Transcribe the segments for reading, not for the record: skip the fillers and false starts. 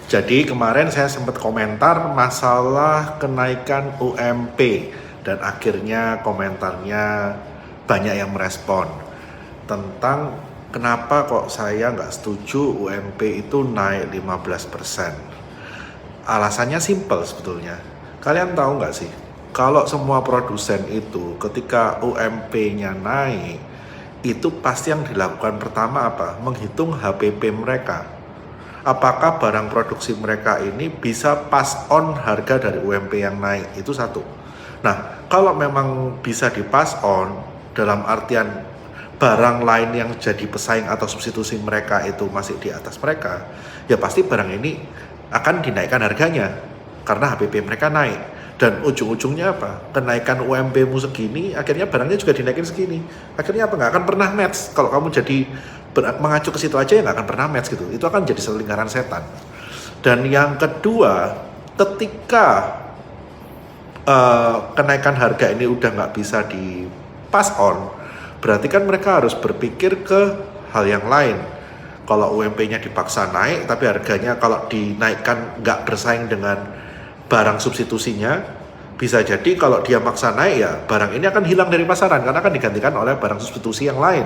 Jadi kemarin saya sempat komentar masalah kenaikan UMP dan akhirnya komentarnya banyak yang merespon tentang kenapa kok saya nggak setuju UMP itu naik 15%. Alasannya simpel sebetulnya. Kalian tahu nggak sih, kalau semua produsen itu ketika UMP-nya naik, itu pasti yang dilakukan pertama apa? Menghitung HPP mereka. Apakah barang produksi mereka ini bisa pass on harga dari UMP yang naik, itu satu. Nah, kalau memang bisa di pass on, dalam artian barang lain yang jadi pesaing atau substitusi mereka itu masih di atas mereka, ya pasti barang ini akan dinaikkan harganya, karena HPP mereka naik. Dan ujung-ujungnya apa? Kenaikan UMP-mu segini, akhirnya barangnya juga dinaikin segini. Akhirnya apa? Nggak akan pernah match. Kalau kamu jadi mengacu ke situ aja ya nggak akan pernah match gitu. Itu akan jadi lingkaran setan. Dan yang kedua, ketika kenaikan harga ini udah nggak bisa di pass on, berarti kan mereka harus berpikir ke hal yang lain. Kalau UMP-nya dipaksa naik, tapi harganya kalau dinaikkan nggak bersaing dengan barang substitusinya, bisa jadi kalau dia maksa naik ya barang ini akan hilang dari pasaran karena akan digantikan oleh barang substitusi yang lain.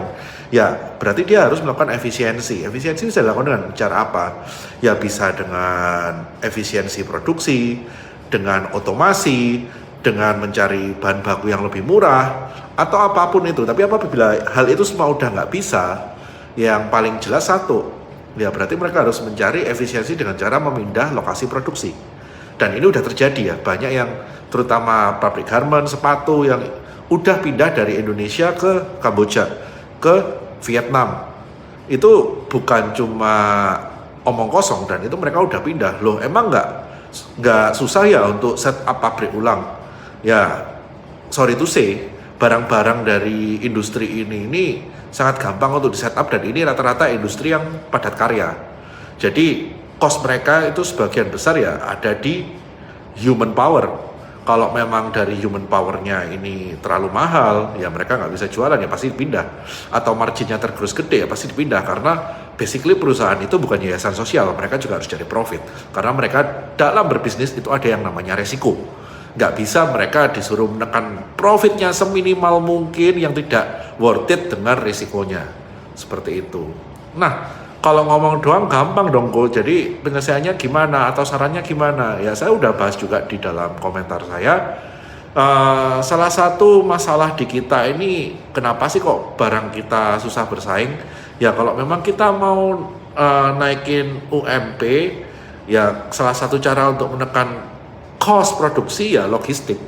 Ya berarti dia harus melakukan efisiensi. Efisiensi bisa dilakukan dengan cara apa? Ya bisa dengan efisiensi produksi, dengan otomasi, dengan mencari bahan baku yang lebih murah, atau apapun itu. Tapi apabila hal itu semua udah nggak bisa, yang paling jelas satu, ya berarti mereka harus mencari efisiensi dengan cara memindah lokasi produksi. Dan ini udah terjadi ya, banyak yang terutama pabrik garment, sepatu yang udah pindah dari Indonesia ke Kamboja, ke Vietnam. Itu bukan cuma omong kosong, dan itu mereka udah pindah. Loh, emang nggak susah ya untuk set up pabrik ulang? Ya, sorry to say, barang-barang dari industri ini sangat gampang untuk di set up, dan ini rata-rata industri yang padat karya. Jadi cost mereka itu sebagian besar ya ada di human power. Kalau memang dari human powernya ini terlalu mahal, ya mereka nggak bisa jualan, ya pasti pindah. Atau marginnya tergerus gede, ya pasti dipindah. Karena basically perusahaan itu bukan yayasan sosial, mereka juga harus cari profit. Karena mereka dalam berbisnis itu ada yang namanya resiko. Nggak bisa mereka disuruh menekan profitnya seminimal mungkin yang tidak worth it dengan risikonya. Seperti itu. Nah, kalau ngomong doang gampang dong kok. Jadi penyelesaiannya gimana atau sarannya gimana? Ya saya udah bahas juga di dalam komentar saya. Salah satu masalah di kita ini, kenapa sih kok barang kita susah bersaing? Ya kalau memang kita mau naikin UMP, ya salah satu cara untuk menekan cost produksi ya logistik.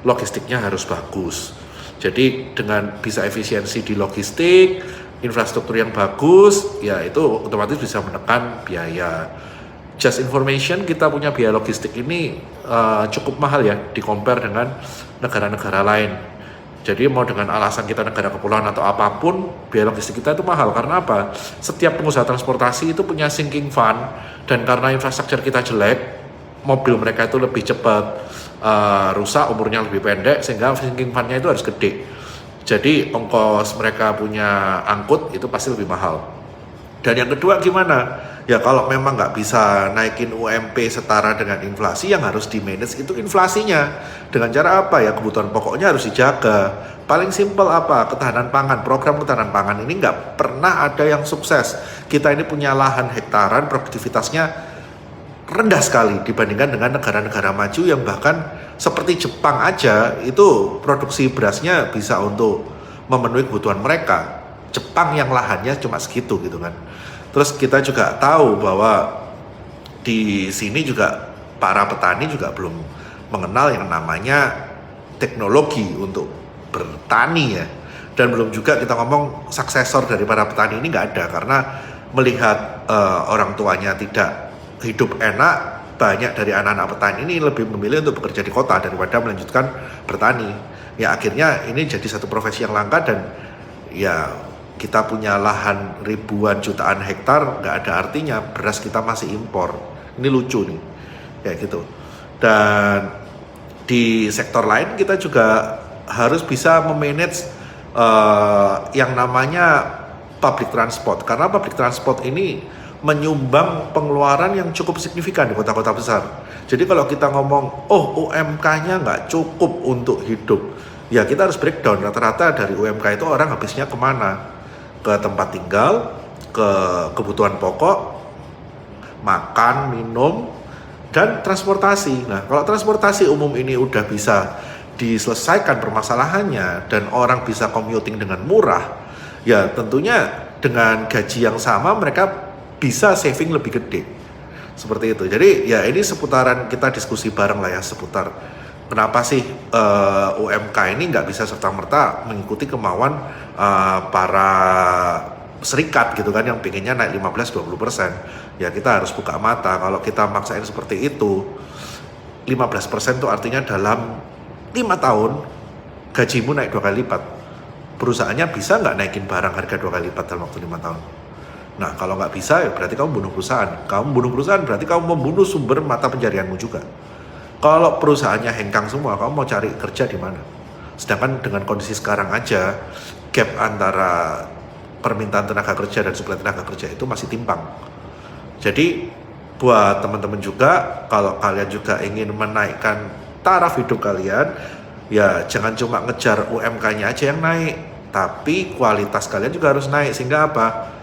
Logistiknya harus bagus. Jadi dengan bisa efisiensi di logistik, infrastruktur yang bagus, ya itu otomatis bisa menekan biaya. Just information, kita punya biaya logistik ini cukup mahal ya, di-compare dengan negara-negara lain. Jadi mau dengan alasan kita negara kepulauan atau apapun, biaya logistik kita itu mahal. Karena apa? Setiap pengusaha transportasi itu punya sinking fund, dan karena infrastruktur kita jelek, mobil mereka itu lebih cepat rusak, umurnya lebih pendek, sehingga sinking fund-nya itu harus gede. Jadi ongkos mereka punya angkut itu pasti lebih mahal. Dan yang kedua gimana? Ya kalau memang nggak bisa naikin UMP setara dengan inflasi, yang harus di-manage itu inflasinya. Dengan cara apa ya? Kebutuhan pokoknya harus dijaga. Paling simpel apa? Ketahanan pangan. Program ketahanan pangan ini nggak pernah ada yang sukses. Kita ini punya lahan hektaran, produktivitasnya rendah sekali dibandingkan dengan negara-negara maju yang bahkan seperti Jepang aja itu produksi berasnya bisa untuk memenuhi kebutuhan mereka. Jepang yang lahannya cuma segitu gitu kan. Terus kita juga tahu bahwa di sini juga para petani juga belum mengenal yang namanya teknologi untuk bertani ya. Dan belum juga kita ngomong suksesor dari para petani ini nggak ada, karena melihat orang tuanya tidak hidup enak, banyak dari anak-anak petani ini lebih memilih untuk bekerja di kota daripada melanjutkan bertani. Ya akhirnya ini jadi satu profesi yang langka, dan ya kita punya lahan ribuan jutaan hektar nggak ada artinya, beras kita masih impor. Ini lucu nih, kayak gitu. Dan di sektor lain kita juga harus bisa memanage yang namanya public transport, karena public transport ini menyumbang pengeluaran yang cukup signifikan di kota-kota besar. Jadi kalau kita ngomong, oh UMK-nya nggak cukup untuk hidup, ya kita harus breakdown. Rata-rata dari UMK itu orang habisnya kemana? Ke tempat tinggal, ke kebutuhan pokok, makan, minum, dan transportasi. Nah, kalau transportasi umum ini udah bisa diselesaikan permasalahannya dan orang bisa commuting dengan murah, ya tentunya dengan gaji yang sama mereka bisa saving lebih gede. Seperti itu. Jadi ya ini seputaran kita diskusi bareng lah ya, seputar kenapa sih UMK ini nggak bisa serta-merta mengikuti kemauan para serikat gitu kan, yang pinginnya naik 15-20%. Ya kita harus buka mata, kalau kita maksain seperti itu 15% itu artinya dalam 5 tahun gajimu naik 2 kali lipat. Perusahaannya bisa nggak naikin barang harga 2 kali lipat dalam waktu 5 tahun? Nah kalau nggak bisa ya berarti kamu bunuh perusahaan. Kamu bunuh perusahaan berarti kamu membunuh sumber mata pencarianmu juga. Kalau perusahaannya hengkang semua, kamu mau cari kerja di mana? Sedangkan dengan kondisi sekarang aja, gap antara permintaan tenaga kerja dan suplai tenaga kerja itu masih timpang. Jadi buat teman-teman juga, kalau kalian juga ingin menaikkan taraf hidup kalian, ya jangan cuma ngejar UMK-nya aja yang naik, tapi kualitas kalian juga harus naik. Sehingga apa?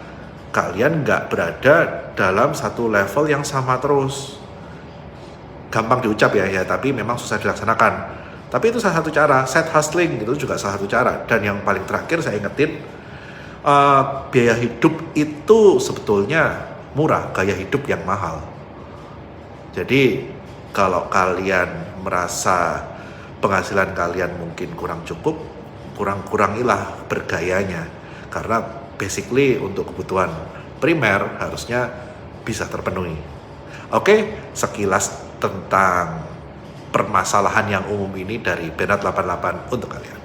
Kalian nggak berada dalam satu level yang sama terus. Gampang diucap ya, tapi memang susah dilaksanakan. Tapi itu salah satu cara. Side hustling itu juga salah satu cara. Dan yang paling terakhir saya ingetin, biaya hidup itu sebetulnya murah, gaya hidup yang mahal. Jadi kalau kalian merasa penghasilan kalian mungkin kurang cukup, kurangilah bergayanya. Karena basically untuk kebutuhan primer harusnya bisa terpenuhi. Oke, sekilas tentang permasalahan yang umum ini dari Bernard 88 untuk kalian.